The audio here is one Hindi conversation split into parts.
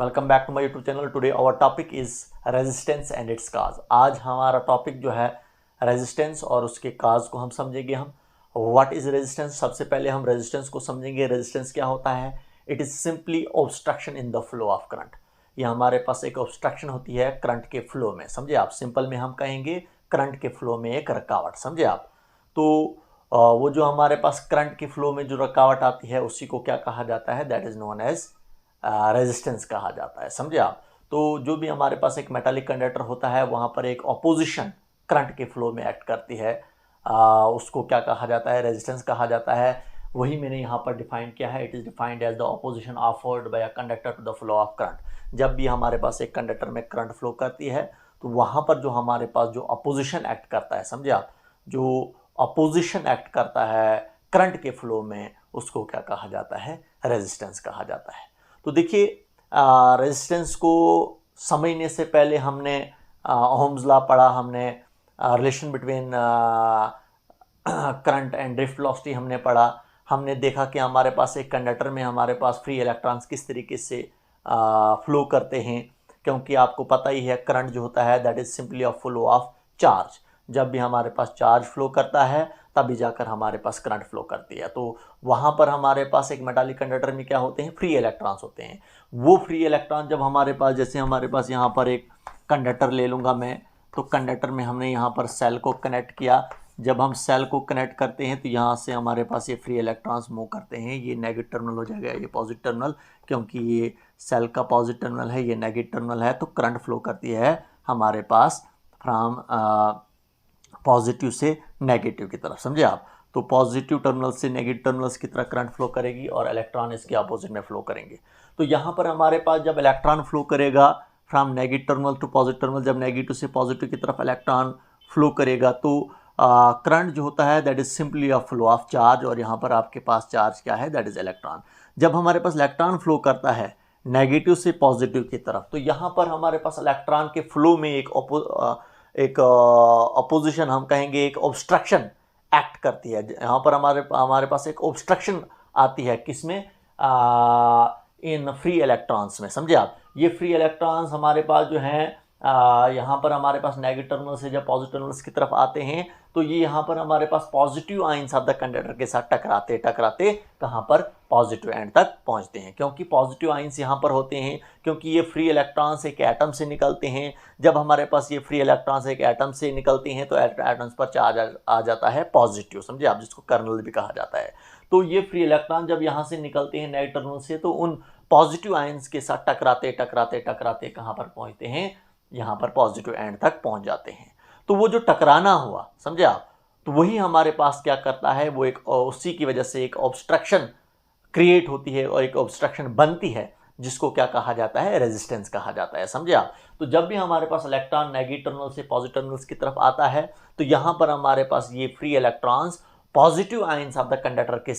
Welcome back to my YouTube channel. Today our topic is resistance and its cause. आज हमारा टॉपिक जो है रेजिस्टेंस और उसके काज को हम समझेंगे। हम व्हाट इज रेजिस्टेंस, सबसे पहले हम रेजिस्टेंस को समझेंगे। रेजिस्टेंस क्या होता है? It is simply obstruction in the flow of current. ये हमारे पास एक ऑब्स्ट्रक्शन होती है करंट के फ्लो में। समझे आप? सिंपल में हम कहेंगे करंट के फ्लो में एक रुकावट। समझे आप? तो वो जो हमारे पास करंट के फ्लो में जो रुकावट आती है उसी को क्या कहा जाता है? That is known as resistance कहा जाता है। समझे आप? तो जो भी हमारे पास एक मेटालिक कंडक्टर होता है वहाँ पर एक ऑपोजिशन करंट के फ्लो में एक्ट करती है, उसको क्या कहा जाता है? रेजिस्टेंस कहा जाता है। वही मैंने यहाँ पर डिफाइन किया है। It is defined as the opposition offered by a conductor to the flow of current. जब भी हमारे पास एक कंडक्टर में करंट फ्लो करती है तो वहाँ पर जो हमारे पास जो अपोजिशन एक्ट करता है, समझे आप, जो अपोजिशन एक्ट करता है करंट के फ्लो में, उसको क्या कहा जाता है? रेजिस्टेंस कहा जाता है। तो देखिए, रेजिस्टेंस को समझने से पहले हमने ओहम्स लॉ पढ़ा, हमने relation between current and drift velocity हमने पढ़ा। हमने देखा कि हमारे पास एक कंडक्टर में हमारे पास फ्री इलेक्ट्रॉन्स किस तरीके से फ्लो करते हैं, क्योंकि आपको पता ही है करंट जो होता है that is simply a flow of charge. जब भी हमारे पास चार्ज फ्लो करता है तभी जाकर हमारे पास करंट फ्लो करती है। तो वहाँ पर हमारे पास एक मेटालिक कंडक्टर में क्या होते हैं? फ्री इलेक्ट्रॉन्स होते हैं। वो फ्री इलेक्ट्रॉन जब हमारे पास, जैसे हमारे पास यहाँ पर एक कंडक्टर ले लूँगा मैं, तो कंडक्टर में हमने यहाँ पर सेल को कनेक्ट किया। जब हम सेल को कनेक्ट करते हैं तो यहाँ से हमारे पास ये फ्री इलेक्ट्रॉन्स मूव करते हैं। ये नेगेटिव टर्मिनल हो जाएगा, ये पॉजिटिव टर्मिनल, क्योंकि ये सेल का पॉजिटिव टर्मिनल है, ये नेगेटिव टर्मिनल है। तो करंट फ्लो करती है हमारे पास फ्रॉम पॉजिटिव से नेगेटिव की तरफ। समझे आप? तो पॉजिटिव टर्मिनल से नेगेटिव टर्मिनल्स की तरफ करंट फ्लो करेगी और इलेक्ट्रॉन इसके अपोजिट में फ्लो करेंगे। तो यहाँ पर हमारे पास जब इलेक्ट्रॉन फ्लो करेगा from negative terminal to positive terminal, जब नेगेटिव से पॉजिटिव की तरफ इलेक्ट्रॉन फ्लो करेगा तो करंट जो होता है that is simply a flow of charge. और यहाँ पर आपके पास चार्ज क्या है? That is electron. जब हमारे पास इलेक्ट्रॉन फ्लो करता है नेगेटिव से पॉजिटिव की तरफ, तो यहाँ पर हमारे पास इलेक्ट्रॉन के फ्लो में एक अपोजिशन, हम कहेंगे एक ऑब्स्ट्रक्शन एक्ट करती है। यहाँ पर हमारे पास एक ऑब्स्ट्रक्शन आती है, किसमें? इन फ्री इलेक्ट्रॉन्स में। समझे आप? ये फ्री इलेक्ट्रॉन्स हमारे पास जो हैं यहाँ पर हमारे पास नेगेटिव टर्मिनल से जब पॉजिटिव टर्मिनल्स की तरफ आते हैं तो ये यहाँ पर हमारे पास positive ions of the conductor के साथ टकराते टकराते कहाँ पर? पॉजिटिव एंड तक पहुँचते हैं। क्योंकि पॉजिटिव आयंस यहाँ पर होते हैं, क्योंकि ये फ्री इलेक्ट्रॉन्स एक एटम से निकलते हैं। जब हमारे पास ये फ्री इलेक्ट्रॉन्स एक एटम से निकलते हैं तो एटम्स पर चार्ज आ जाता है पॉजिटिव। समझे आप? जिसको कर्नल भी कहा जाता है। तो ये फ्री इलेक्ट्रॉन जब यहाँ से निकलते हैं नेगेटिव टर्मिनल से, तो उन पॉजिटिव आयंस के साथ टकराते टकराते टकराते कहाँ पर पहुँचते हैं? यहाँ पर पॉजिटिव एंड तक पहुँच जाते हैं। तो वो जो टकराना हुआ, समझे आप, तो वही हमारे पास क्या करता है? वो एक उसी की वजह से एक ऑब्स्ट्रक्शन क्रिएट होती है और एक ऑब्स्ट्रक्शन बनती है, जिसको क्या कहा जाता है? रेजिस्टेंस कहा जाता है। समझे आप? तो जब भी हमारे पास इलेक्ट्रॉन नेगेटिव टर्मिनल से पॉजिटिव टर्मिनल्स की तरफ आता है तो यहाँ पर हमारे पास ये free electrons positive ions of the conductor के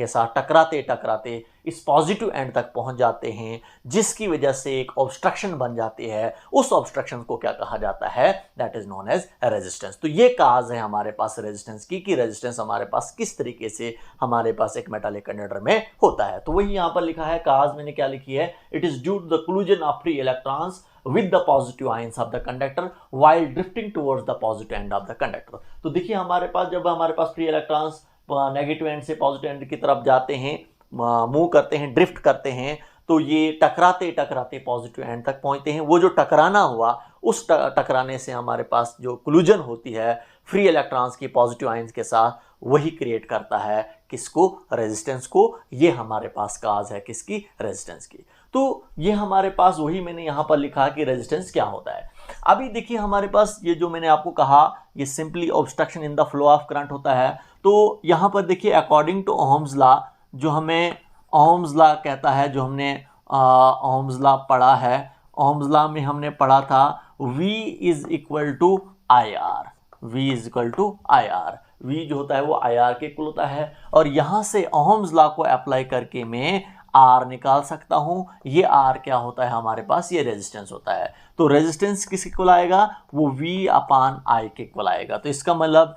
साथ टकराते टकराते इस पॉजिटिव एंड तक पहुंच जाते हैं, जिसकी वजह से एक ऑब्स्ट्रक्शन बन जाती है। उस ऑब्स्ट्रक्शन को क्या कहा जाता है? That is known as resistance. तो ये काज है हमारे पास रेजिस्टेंस की, कि रेजिस्टेंस हमारे पास किस तरीके से हमारे पास एक मेटालिक कंडक्टर में होता है। तो वही यहाँ पर लिखा है, काज मैंने क्या लिखी है? It is due to the collision of free electrons with the positive ions of the conductor while drifting towards the positive end of the conductor। तो देखिए हमारे पास जब हमारे पास फ्री इलेक्ट्रॉन्स नेगेटिव एंड से पॉजिटिव एंड की तरफ जाते हैं, मूव करते हैं, ड्रिफ्ट करते हैं, तो ये टकराते टकराते पॉजिटिव एंड तक पहुंचते हैं। वो जो टकराना हुआ, उस टकराने से हमारे पास जो कोलिजन होती है फ्री इलेक्ट्रॉन्स की पॉजिटिव आयंस के साथ, वही क्रिएट करता है किसको? रेजिस्टेंस को। ये हमारे पास काज है किसकी? रेजिस्टेंस की। तो ये हमारे पास वही मैंने यहाँ पर लिखा कि रेजिस्टेंस क्या होता है। अभी देखिए हमारे पास ये जो मैंने आपको कहा, ये simply obstruction in the flow of current होता है। तो यहाँ पर देखिए अकॉर्डिंग टू ओहम्स लॉ, जो हमें ओहम्स लॉ कहता है, जो हमने ओहम्स लॉ पढ़ा है, ओहम्स लॉ में हमने पढ़ा था V is equal to I R. V is equal to I R. V जो होता है वो आई आर के इक्वल होता है। और यहाँ से ओहम्स लॉ को अप्लाई करके मैं R निकाल सकता हूँ। ये R क्या होता है हमारे पास? ये रेजिस्टेंस होता है। तो रेजिस्टेंस किस इक्वल आएगा? वो V अपान I के इक्वल आएगा। तो इसका मतलब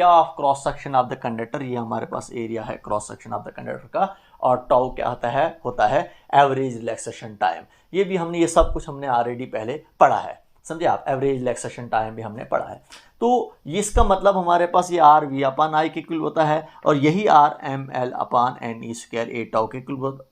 area of cross section of the conductor, ये हमारे पास एरिया है cross section of the conductor का, और टाउ क्या होता है एवरेज रिलैक्सेशन टाइम। ये भी हमने, ये सब कुछ हमने ऑलरेडी पहले पढ़ा है। समझे आप, एवरेज रिलैक्सेशन टाइम भी हमने पढ़ा है। तो ये इसका मतलब हमारे पास ये आर वी अपान आई के इक्वल होता है, और यही R M L upon N E square A tau के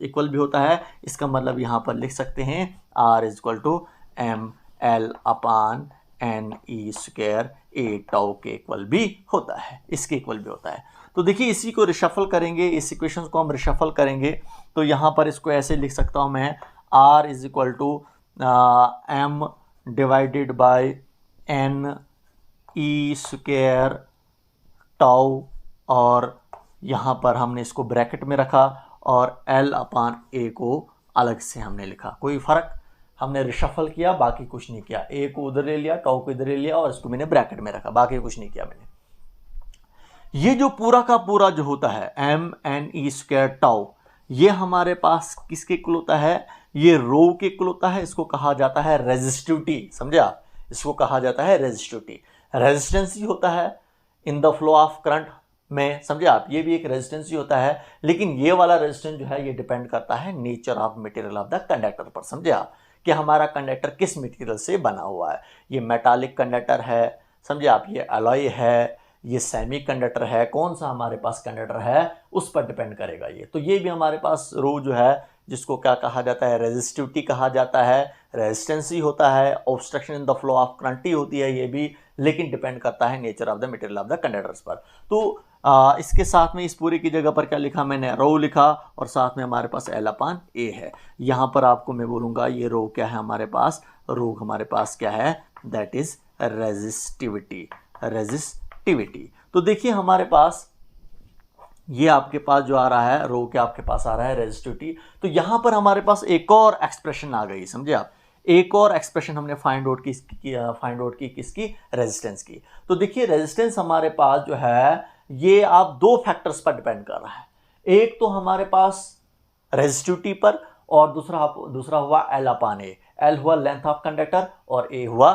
इक्वल भी होता है। इसका मतलब यहाँ पर लिख सकते हैं R is equal to M L upon N E square A tau के इक्वल भी होता है, इसके इक्वल भी होता है। तो देखिए इसी को रिशफल करेंगे, इस इक्वेशन को हम रिशफल करेंगे, तो यहाँ पर इसको ऐसे लिख सकता हूँ मैं, R is equal to M divided by N E square tau, और यहाँ पर हमने इसको ब्रैकेट में रखा, और एल अपान ए को अलग से हमने लिखा। कोई फर्क, हमने रिशफल किया, बाकी कुछ नहीं किया। ए को उधर ले लिया, टाउ को इधर ले लिया, और इसको मैंने ब्रैकेट में रखा, बाकी कुछ नहीं किया मैंने। ये जो पूरा का पूरा जो होता है M N E square tau, ये हमारे पास किसके इक्वल होता है, ये रो के इक्वल होता है। इसको कहा जाता है रेजिस्टिविटी, समझे आप, इसको कहा जाता है रेजिस्टिविटी। रेजिस्टेंस ही होता है इन द फ्लो ऑफ करंट में, समझे आप, ये भी एक रेजिस्टेंस ही होता है। लेकिन ये वाला रेजिस्टेंस जो है ये डिपेंड करता है nature of material of the conductor पर, समझे आप, कि हमारा कंडक्टर किस मटेरियल से बना हुआ है। ये मेटालिक कंडक्टर है, समझे आप, ये अलॉय है, ये सेमी कंडक्टर है, कौन सा हमारे पास कंडक्टर है उस पर डिपेंड करेगा ये। तो ये भी हमारे पास रो जो है, जिसको क्या कहा जाता है, रेजिस्टिविटी कहा जाता है, रेजिस्टेंस ही होता है, obstruction in the flow of current ही होती है ये भी, लेकिन डिपेंड करता है nature of the material of the conductors पर। तो इसके साथ में इस पूरे की जगह पर क्या लिखा मैंने, रो लिखा, और साथ में हमारे पास एल अपान ए है। यहाँ पर आपको मैं बोलूँगा ये रो क्या है हमारे पास, रो हमारे पास क्या है, दैट इज रेजिस्टिविटी, रेजिस्टिविटी। तो देखिए हमारे पास ये आपके पास जो आ रहा है, रो के आपके पास आ रहा है रेजिस्टिविटी। तो यहाँ पर हमारे पास एक और एक्सप्रेशन आ गई, समझे आप, एक और एक्सप्रेशन हमने फाइंड आउट की किसकी, रेजिस्टेंस की। तो देखिए रेजिस्टेंस हमारे पास जो है ये आप दो फैक्टर्स पर डिपेंड कर रहा है। एक तो हमारे पास रेजिस्टिविटी पर, और दूसरा हुआ एल अपान ए। एल हुआ लेंथ ऑफ कंडक्टर, और ए हुआ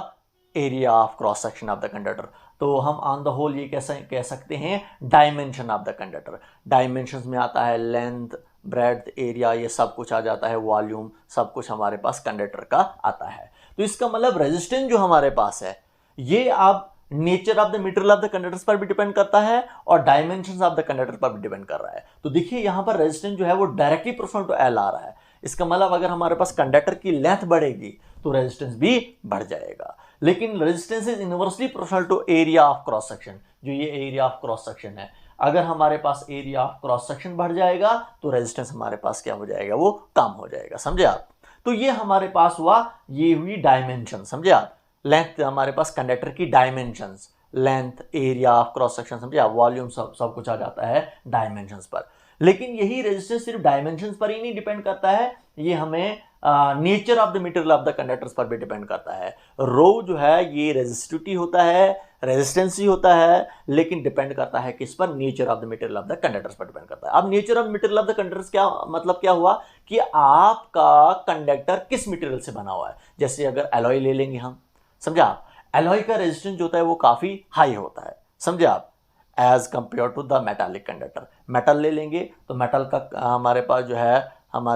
area of cross section of the conductor. तो हम ऑन द होल ये कह सकते हैं dimension of the conductor. Dimensions में आता है लेंथ, ब्रेड्थ, एरिया, ये सब कुछ आ जाता है, वॉल्यूम, सब कुछ हमारे पास कंडक्टर का आता है। तो इसका मतलब रेजिस्टेंस जो हमारे पास है ये आप nature of the material of the conductors पर भी डिपेंड करता है, और डायमेंशंस ऑफ द कंडक्टर पर भी डिपेंड कर रहा है। तो देखिए यहाँ पर रेजिस्टेंस जो है वो डायरेक्टली प्रोपोर्शनल टू एल आ रहा है। इसका मतलब अगर हमारे पास कंडक्टर की लेंथ बढ़ेगी तो रेजिस्टेंस भी बढ़ जाएगा, लेकिन resistance is inversely proportional to area of cross section. जो ये एरिया ऑफ क्रॉस सेक्शन है, अगर हमारे पास एरिया ऑफ क्रॉस सेक्शन बढ़ जाएगा तो रेजिस्टेंस हमारे पास क्या हो जाएगा, वो कम हो जाएगा, समझे आप। तो ये हमारे पास हुआ, ये हुई डायमेंशन, समझे आप, लेंथ हमारे पास कंडक्टर की dimensions, length, area of cross section, समझे आप, वॉल्यूम, सब कुछ आ जाता है डायमेंशंस पर। लेकिन यही रेजिस्टेंस सिर्फ डायमेंशंस पर ही नहीं डिपेंड करता है, ये हमें nature of the material of the conductors पर भी डिपेंड करता है। रो जो है ये रेजिस्टिविटी होता है, रेजिस्टेंस ही होता है, लेकिन डिपेंड करता है किस पर, nature of the material of the conductors पर डिपेंड करता है। अब nature of material of the conductors क्या मतलब, क्या हुआ कि आपका कंडक्टर किस मटेरियल से बना हुआ है। जैसे अगर एलॉय ले लेंगे हम, समझे आप, एलॉय का रेजिस्टेंस जो होता है वो काफी हाई होता है, समझे आप, as compare to the metallic conductor. Metal ले लेंगे तो मेटल का हमारे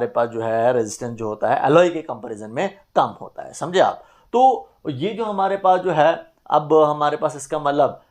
पास जो है रेजिस्टेंस जो होता है एलॉय के कंपैरिजन में कम होता है, समझे आप। तो ये जो हमारे पास जो है, अब हमारे पास इसका मतलब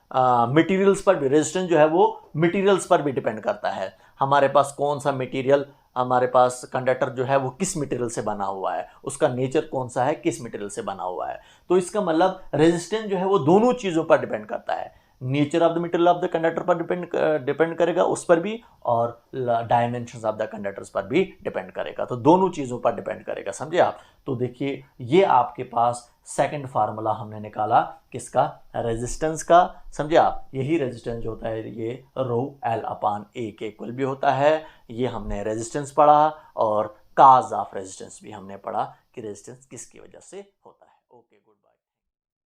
मटेरियल्स पर भी रेजिस्टेंस जो है वो मटेरियल्स पर भी डिपेंड करता है। हमारे पास कौन सा मटेरियल, हमारे पास कंडक्टर जो है वो किस मटेरियल से बना हुआ है, उसका नेचर कौन सा है, किस मटेरियल से बना हुआ है। तो इसका मतलब रेजिस्टेंस जो है वो दोनों चीज़ों पर डिपेंड करता है, nature of the material of the conductor पर डिपेंड करेगा उस पर भी, और डायमेंशंस ऑफ द कंडक्टर्स पर भी डिपेंड करेगा। तो दोनों चीज़ों पर डिपेंड करेगा, समझे आप। तो देखिए ये आपके पास सेकंड फार्मूला हमने निकाला किसका, रेजिस्टेंस का, समझे आप। यही रेजिस्टेंस जो होता है ये रो एल अपान ए के इक्वल भी होता है। ये हमने रेजिस्टेंस पढ़ा, और काज ऑफ रेजिस्टेंस भी हमने पढ़ा कि रेजिस्टेंस किसकी वजह से होता है। Okay, good bye.